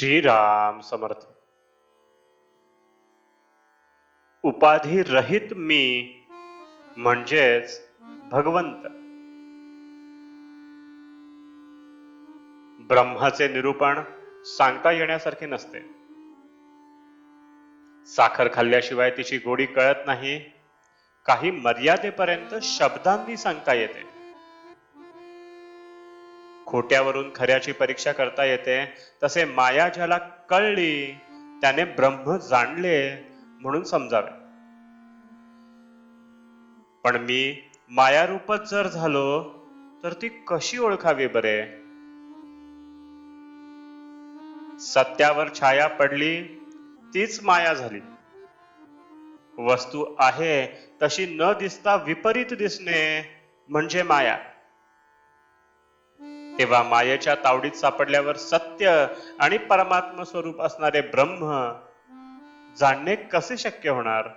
श्रीराम समर्थ. उपाधी रहित मी म्हणजेच भगवंत. ब्रह्माचे निरूपण सांगता येण्यासारखे नसते. साखर खाल्ल्याशिवाय तिची गोडी कळत नाही. काही मर्यादेपर्यंत शब्दांनी सांगता येते. खोट्यावरून खऱ्याची परीक्षा करता येते. तसे माया ज्याला कळली त्याने ब्रह्म जाणले म्हणून समजावे. पण मी मायारूपच जर झालो तर ती कशी ओळखावी बरे? सत्यावर छाया पडली तीच माया झाली. वस्तू आहे तशी न दिसता विपरीत दिसणे म्हणजे माया. तेव्हा मायेच्या तावडीत सापडल्यावर सत्य आणि परमात्म स्वरूप असणारे ब्रह्म जाणणे कसे शक्य होणार?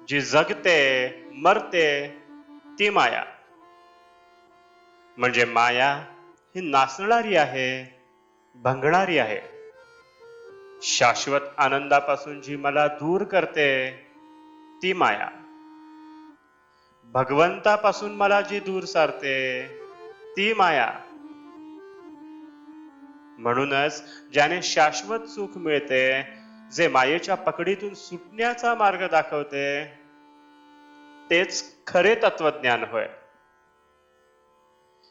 जी जगते मरते ती माया. म्हणजे माया ही नाचणारी आहे, भंगणारी आहे. शाश्वत आनंदापासून जी मला दूर करते ती माया. भगवंतापासून मला जी दूर सारते ती माया. म्हणूनच ज्याने शाश्वत सुख मिळते, जे मायेच्या पकडीतून सुटण्याचा मार्ग दाखवते, तेच खरे तत्वज्ञान होय.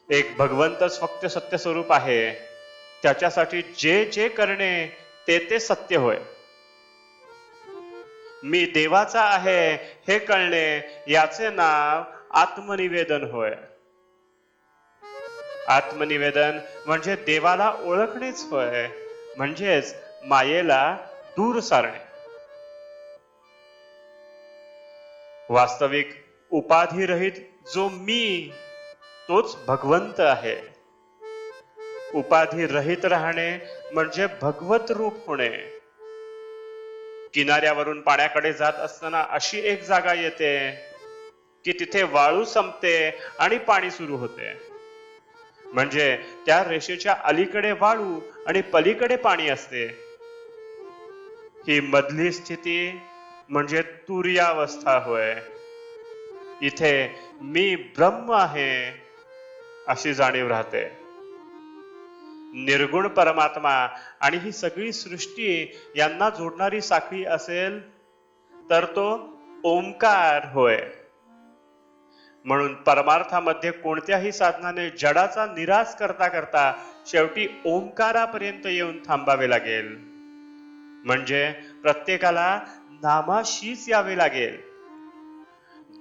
एक भगवंतच फक्त सत्य स्वरूप आहे. त्याच्यासाठी जे जे करणे ते सत्य होय. मी देवाचा आहे हे कळणे याचे नाव आत्मनिवेदन होय. आत्मनिवेदन म्हणजे देवाला ओळखणेच होय. म्हणजेच मायेला दूर सारणे. वास्तविक उपाधिरहित जो मी तोच भगवंत आहे. उपाधी रहित राहणे म्हणजे भगवत रूप होणे. किनाऱ्यावरून पाण्याकडे जात असताना अशी एक जागा येते की तिथे वाळू संपते आणि पाणी सुरू होते. म्हणजे त्या रेषेच्या अलीकडे वाळू आणि पलीकडे पाणी असते. ही मधली स्थिती म्हणजे तुर्यावस्था होय. इथे मी ब्रह्म आहे अशी जाणीव राहते. निर्गुण परमात्मा आणि ही सगळी सृष्टी यांना जोडणारी साखळी असेल तर तो ओंकार होय. म्हणून परमार्थामध्ये कोणत्याही साधनाने जडाचा निराश करता करता शेवटी ओंकारापर्यंत येऊन थांबावे लागेल. म्हणजे प्रत्येकाला नामाशीच यावे लागेल.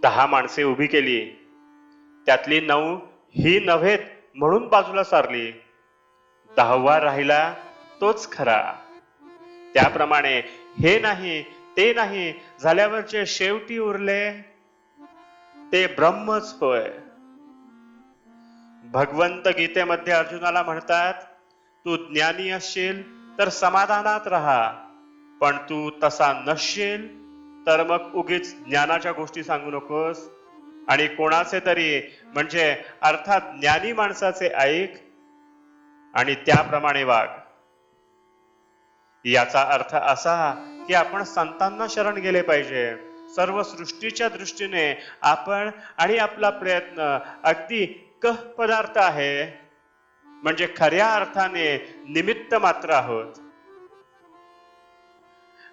10 माणसे उभी केली, त्यातली 9 ही नव्हेत म्हणून बाजूला सारली. 10वा राहिला तोच खरा. त्याप्रमाणे हे नाही ते नाही झाल्यावरचे शेवटी उरले ते ब्रह्मच होय. भगवंत गीतेमध्ये अर्जुनाला म्हणतात, तू ज्ञानी असशील तर समाधानात राहा, पण तू तसा नसशील तर मग उगीच ज्ञानाच्या गोष्टी सांगू नकोस आणि कोणाचे तरी म्हणजे अर्थात ज्ञानी माणसाचे ऐक आणि त्याप्रमाणे वाग. याचा अर्थ असा की आपण संतांना शरण गेले पाहिजे. सर्व सृष्टीच्या दृष्टीने आपण आणि आपला प्रयत्न अगदी पदार्थ आहे. म्हणजे खऱ्या अर्थाने निमित्त मात्र आहोत.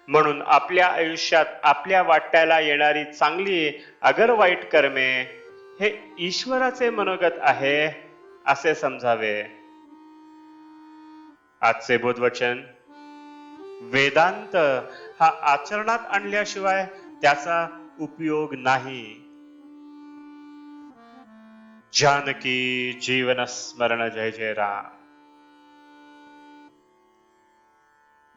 म्हणून आपल्या आयुष्यात आपल्या वाट्याला येणारी चांगली अगर वाईट कर्मे हे ईश्वराचे मनोगत आहे असे समजावे. आजचे बोधवचन, वेदांत हा आचरणात आणल्याशिवाय त्याचा उपयोग नाही. जानकी जीवन स्मरण. जय जय राम.